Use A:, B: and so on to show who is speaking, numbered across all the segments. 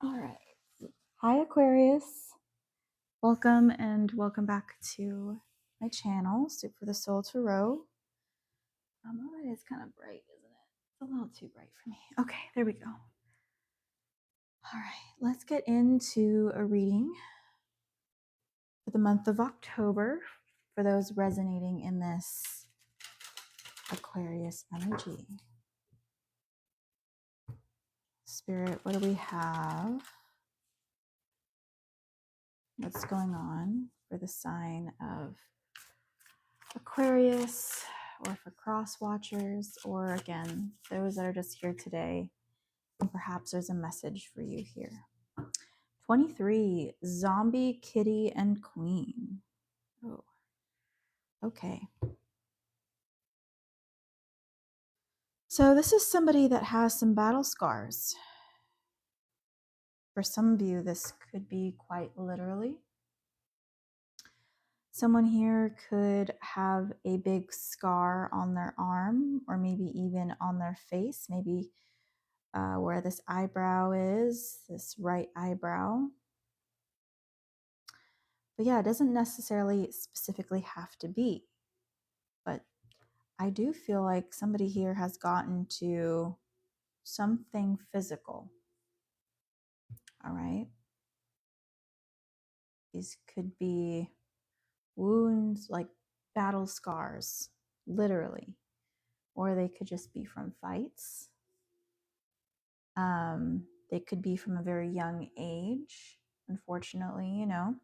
A: All right. Hi, Aquarius. Welcome and welcome back to my channel, Soup for the Soul Tarot. Oh, it is kind of bright, isn't it? It's a little too bright for me. Okay, there we go. All right, let's get into a reading for the month of October for those resonating in this Aquarius energy. Spirit, what do we have? What's going on for the sign of Aquarius, or for cross watchers, or again, those that are just here today, and perhaps there's a message for you here. 23, Zombie, Kitty, and Queen. Oh, okay. So this is somebody that has some battle scars. For some of you, this could be quite literally. Someone here could have a big scar on their arm, or maybe even on their face, maybe where this eyebrow is, this right eyebrow. But yeah, it doesn't necessarily specifically have to be. But I do feel like somebody here has gotten to something physical. All right. These could be wounds, like battle scars, literally. Or they could just be from fights. They could be from a very young age, unfortunately, you know.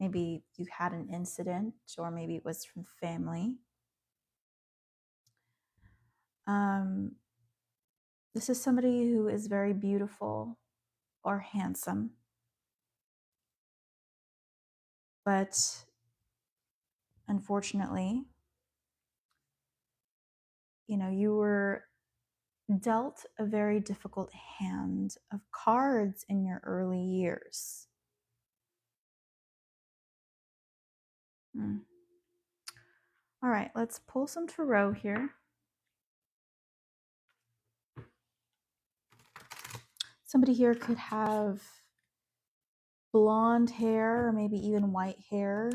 A: Maybe you had an incident, or maybe it was from family. This is somebody who is very beautiful or handsome, but unfortunately, you know, you were dealt a very difficult hand of cards in your early years. All right, let's pull some tarot here. Somebody here could have blonde hair, or maybe even white hair.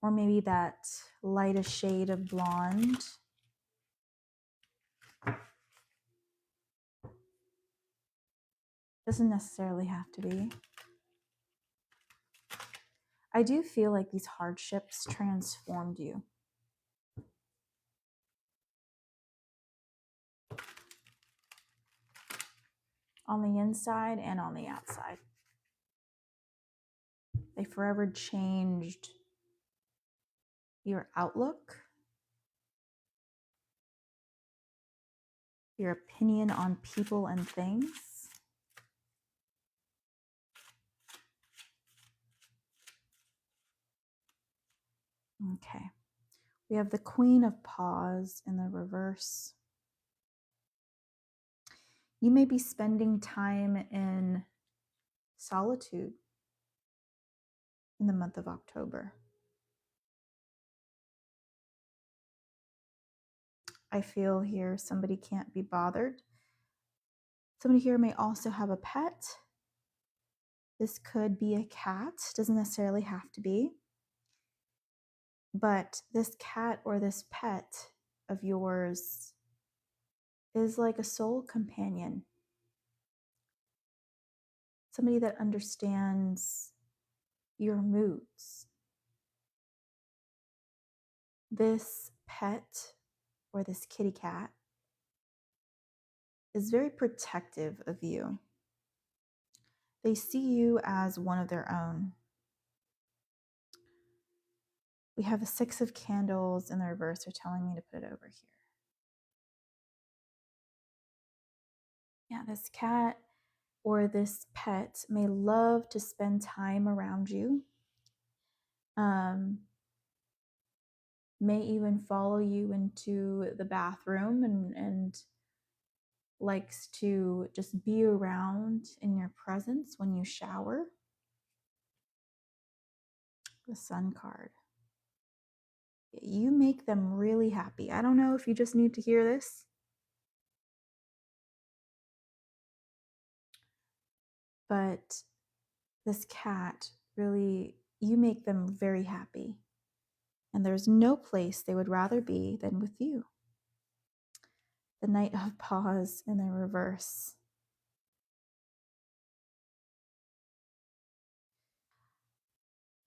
A: Or maybe that lightest shade of blonde. Doesn't necessarily have to be. I do feel like these hardships transformed you. On the inside and on the outside. They forever changed your outlook, your opinion on people and things. Okay. We have the Queen of Paws in the reverse. You may be spending time in solitude in the month of October. I feel here somebody can't be bothered. Somebody here may also have a pet. This could be a cat, doesn't necessarily have to be. But this cat or this pet of yours is like a soul companion. Somebody that understands your moods. This pet or this kitty cat is very protective of you. They see you as one of their own. We have the Six of Candles in the reverse. They're telling me to put it over here. Yeah, this cat or this pet may love to spend time around you. May even follow you into the bathroom and likes to just be around in your presence when you shower. The Sun card. You make them really happy. I don't know if you just need to hear this, But this cat really, you make them very happy. And there's no place they would rather be than with you. The Knight of Paws in the reverse.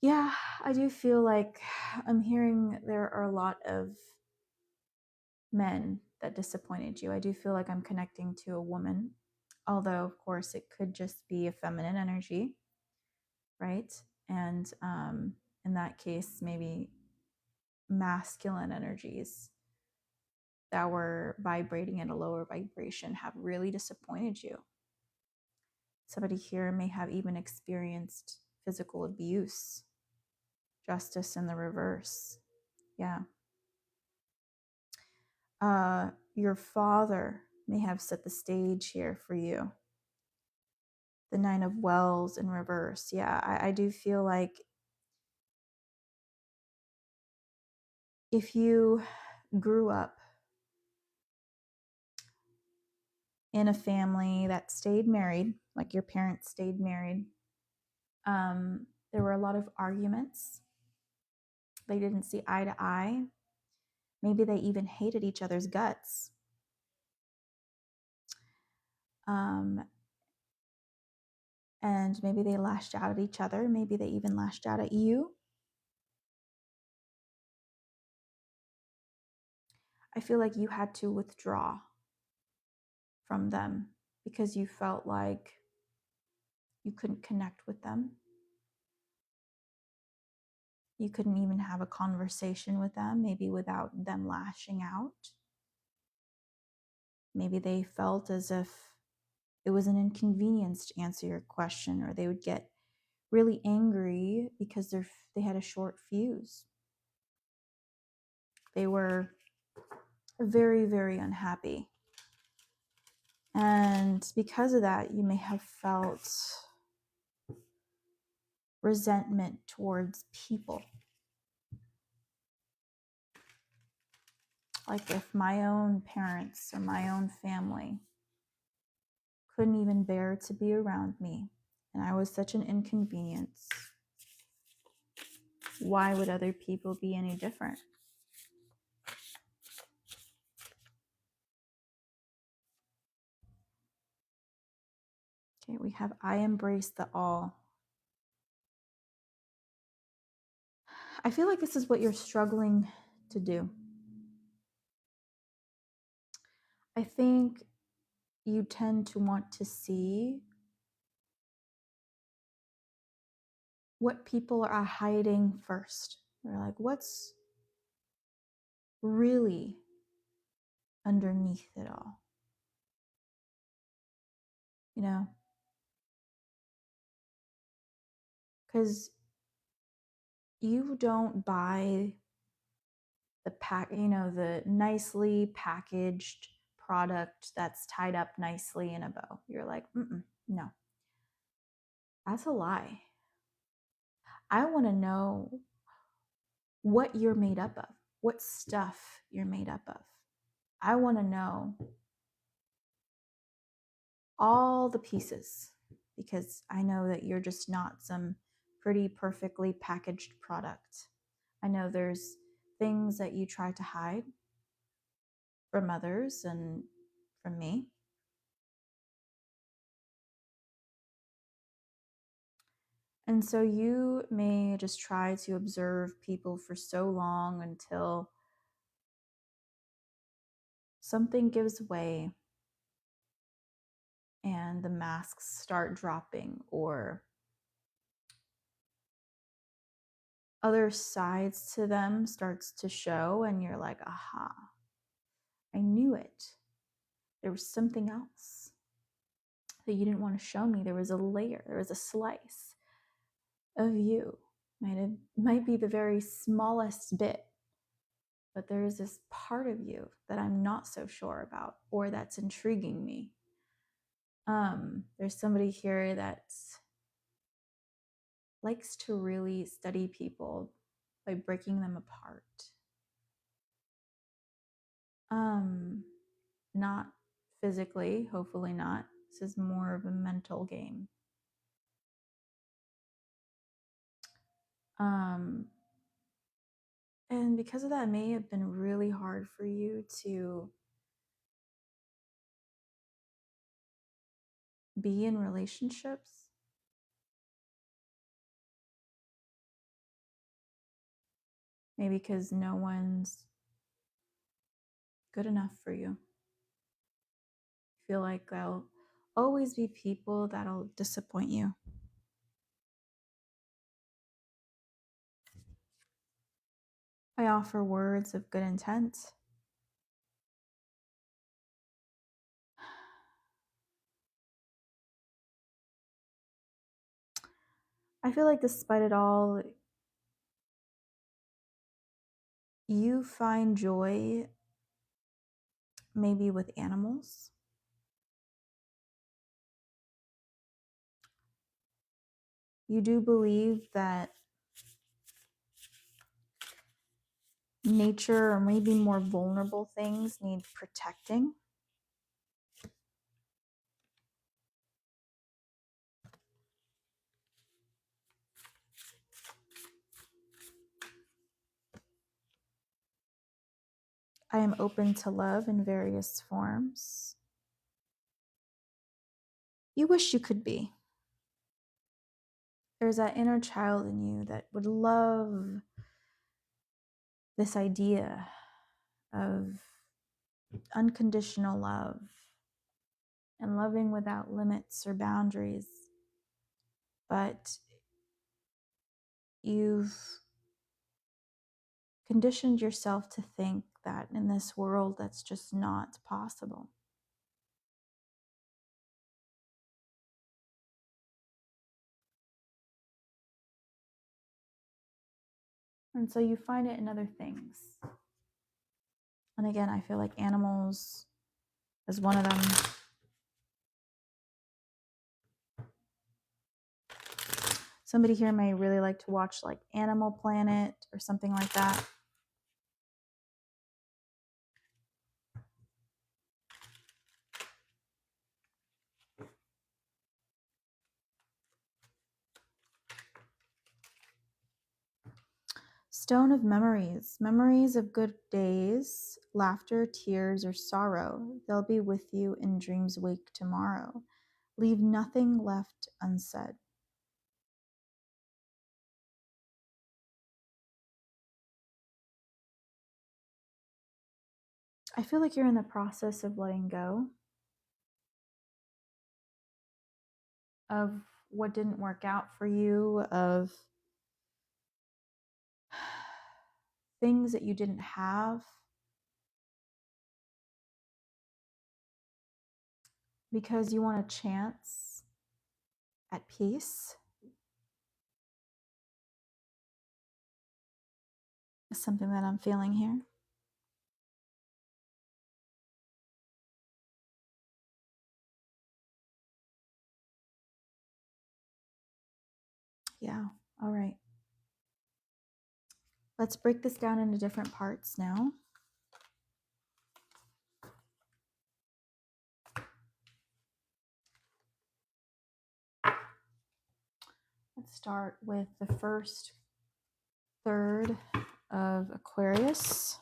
A: Yeah, I do feel like I'm hearing there are a lot of men that disappointed you. I do feel like I'm connecting to a woman, although, of course, it could just be a feminine energy, right? And in that case, maybe masculine energies that were vibrating at a lower vibration have really disappointed you. Somebody here may have even experienced physical abuse, justice in the reverse. Yeah. Your father may have set the stage here for you. The Nine of Wells in reverse. Yeah, I do feel like if you grew up in a family that stayed married, like your parents stayed married, there were a lot of arguments. They didn't see eye to eye. Maybe they even hated each other's guts. And maybe they lashed out at each other. Maybe they even lashed out at you. I feel like you had to withdraw from them because you felt like you couldn't connect with them. You couldn't even have a conversation with them, maybe without them lashing out. Maybe they felt as if it was an inconvenience to answer your question, or they would get really angry because they had a short fuse. They were very, very unhappy. And because of that, you may have felt resentment towards people. Like if my own parents or my own family couldn't even bear to be around me, and I was such an inconvenience, why would other people be any different? Okay, we have I embrace the all. I feel like this is what you're struggling to do. I think you tend to want to see what people are hiding first. They're like, what's really underneath it all? You know? Because you don't buy the nicely packaged product that's tied up nicely in a bow. You're like, no, that's a lie. I want to know what you're made up of, what stuff you're made up of. I want to know all the pieces because I know that you're just not some pretty perfectly packaged product. I know there's things that you try to hide from others and from me. And so you may just try to observe people for so long until something gives way and the masks start dropping, or other sides to them starts to show, and you're like, aha, I knew it. There was something else that you didn't want to show me. There was a layer, there was a slice of you. Might be the very smallest bit, but there is this part of you that I'm not so sure about, or that's intriguing me. There's somebody here that likes to really study people by breaking them apart. Not physically, hopefully not. This is more of a mental game. And because of that, it may have been really hard for you to be in relationships. Maybe because no one's good enough for you. Feel like there'll always be people that'll disappoint you. I offer words of good intent. I feel like despite it all, you find joy maybe with animals. You do believe that nature or maybe more vulnerable things need protecting. I am open to love in various forms. You wish you could be. There's that inner child in you that would love this idea of unconditional love and loving without limits or boundaries. But you've conditioned yourself to think that in this world that's just not possible. And so you find it in other things. And again, I feel like animals is one of them. Somebody here may really like to watch like Animal Planet or something like that. Stone of memories, memories of good days, laughter, tears, or sorrow. They'll be with you in dreams wake tomorrow. Leave nothing left unsaid. I feel like you're in the process of letting go of what didn't work out for you, of things that you didn't have, because you want a chance at peace. Is something that I'm feeling here. Yeah, all right. Let's break this down into different parts now. Let's start with the first third of Aquarius,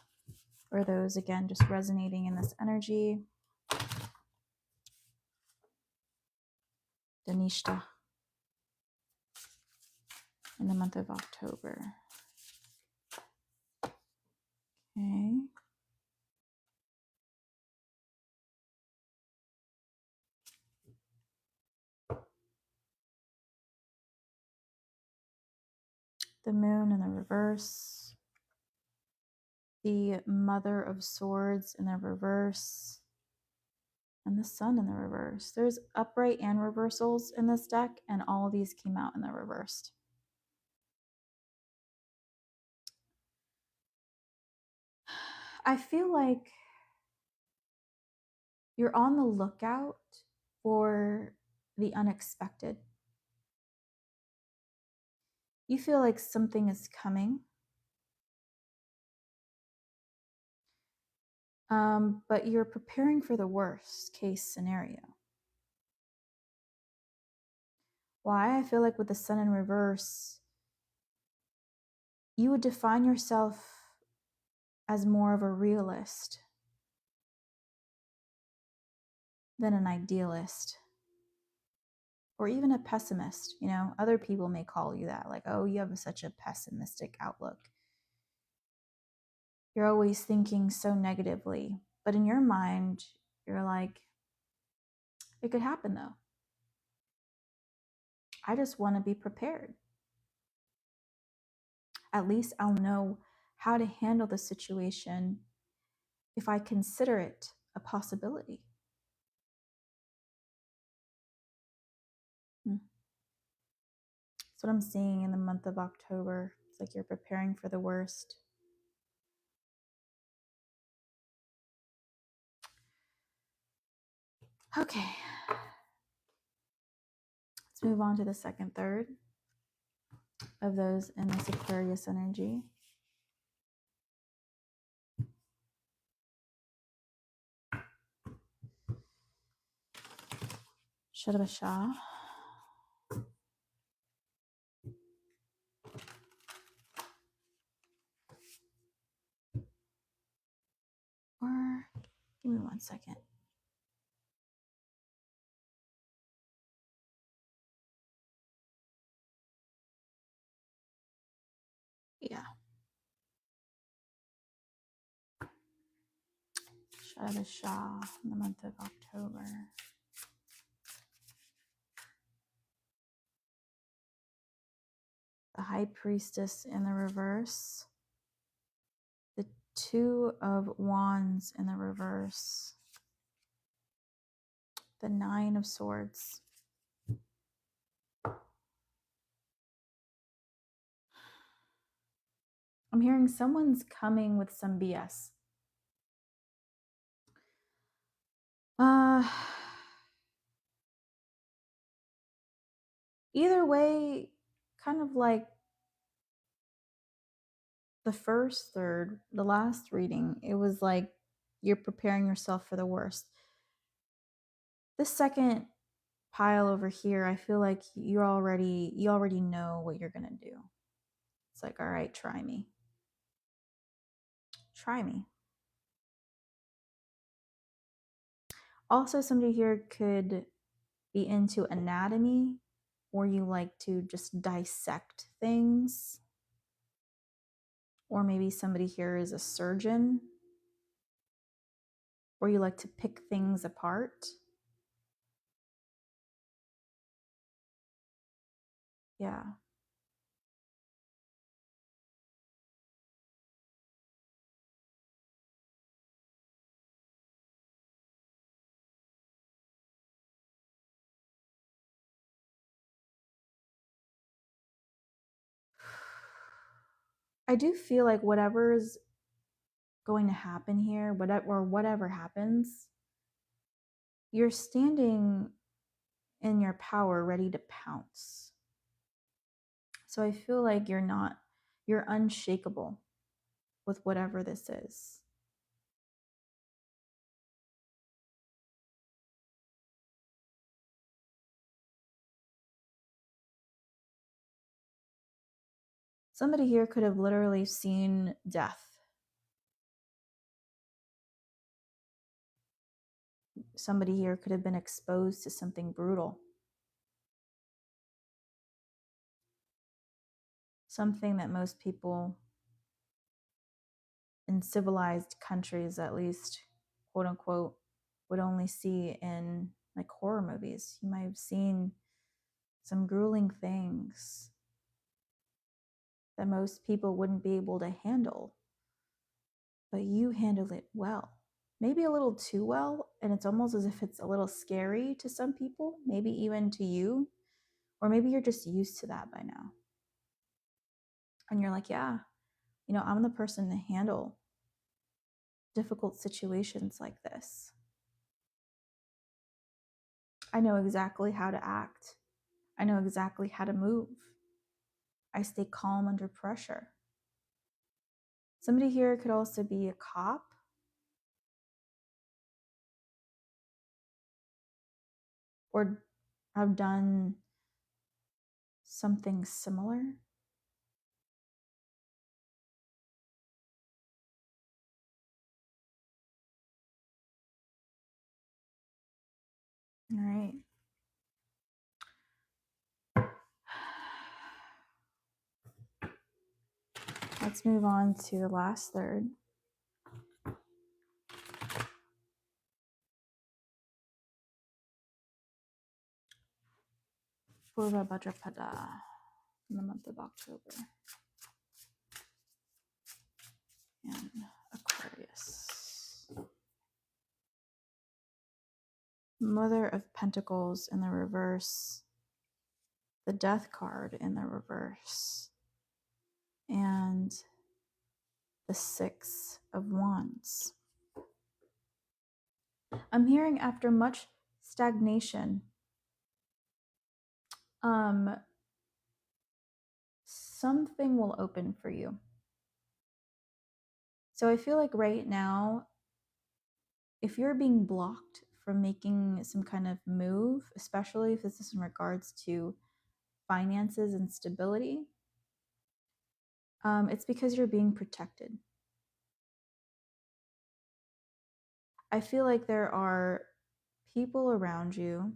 A: for those, again, just resonating in this energy. Dhanishtha in the month of October. Okay. The moon in the reverse. The Mother of Swords in the reverse. And the Sun in the reverse. There's upright and reversals in this deck, and all of these came out in the reversed. I feel like you're on the lookout for the unexpected. You feel like something is coming. But you're preparing for the worst case scenario. Why? I feel like with the Sun in reverse, you would define yourself as more of a realist than an idealist, or even a pessimist. You know, other people may call you that, like, oh, you have such a pessimistic outlook. You're always thinking so negatively. But in your mind, you're like, it could happen though. I just want to be prepared. At least I'll know how to handle the situation if I consider it a possibility. That's what I'm seeing in the month of October. It's like you're preparing for the worst. Okay. Let's move on to the second third of those in this Aquarius energy. Shatabisha. Or give me 1 second. Yeah. Shatabisha in the month of October. The High Priestess in the reverse. The Two of Wands in the reverse. The Nine of Swords. I'm hearing someone's coming with some BS. Either way, kind of like the first third, the last reading, it was like you're preparing yourself for the worst. This second pile over here, I feel like you already know what you're gonna do. It's like, all right, try me. Try me. Also, somebody here could be into anatomy, or you like to just dissect things. Or maybe somebody here is a surgeon, or you like to pick things apart. Yeah. I do feel like whatever's going to happen here, whatever happens, you're standing in your power, ready to pounce. So I feel like you're unshakable with whatever this is. Somebody here could have literally seen death. Somebody here could have been exposed to something brutal. Something that most people in civilized countries, at least, quote unquote, would only see in like horror movies. You might have seen some grueling things that most people wouldn't be able to handle, but you handle it well. Maybe a little too well, and it's almost as if it's a little scary to some people, maybe even to you, or maybe you're just used to that by now. And you're like, yeah, I'm the person to handle difficult situations like this. I know exactly how to act. I know exactly how to move. I stay calm under pressure. Somebody here could also be a cop, or have done something similar. All right. Let's move on to the last third. For the Bhadrapada in the month of October. And Aquarius. Mother of Pentacles in the reverse. The Death card in the reverse. And the Six of Wands. I'm hearing after much stagnation, something will open for you. So I feel like right now, if you're being blocked from making some kind of move, especially if this is in regards to finances and stability, it's because you're being protected. I feel like there are people around you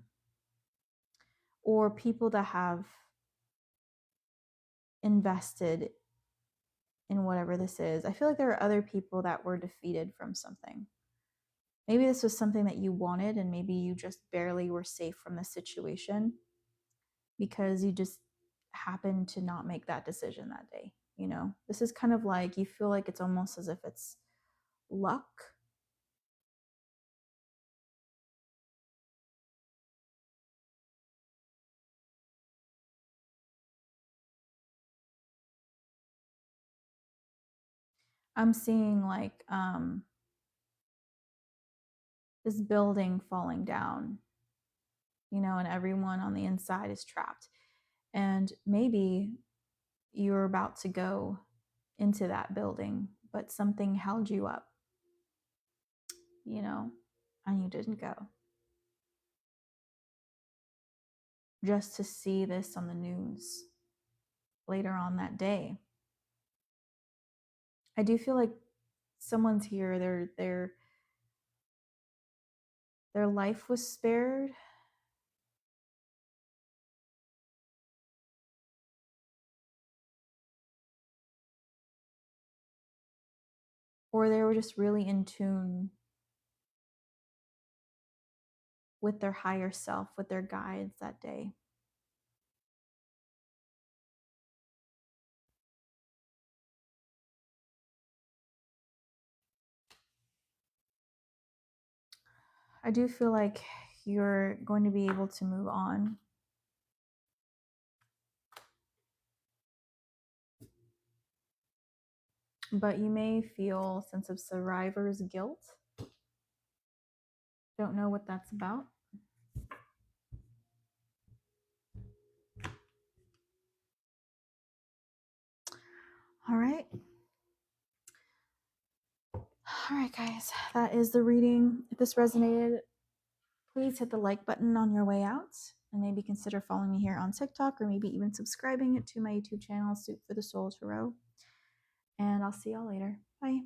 A: or people that have invested in whatever this is. I feel like there are other people that were defeated from something. Maybe this was something that you wanted and maybe you just barely were safe from the situation because you just happened to not make that decision that day. You know, this is kind of like you feel like it's almost as if it's luck. I'm seeing like this building falling down, you know, and everyone on the inside is trapped. And maybe you're about to go into that building, but something held you up, you know, and you didn't go. Just to see this on the news later on that day. I do feel like someone's here, their life was spared. Or they were just really in tune with their higher self, with their guides that day. I do feel like you're going to be able to move on. But you may feel a sense of survivor's guilt. Don't know what that's about. All right. All right, guys, that is the reading. If this resonated, please hit the like button on your way out and maybe consider following me here on TikTok or maybe even subscribing to my YouTube channel, Soup for the Soul Tarot. And I'll see y'all later. Bye.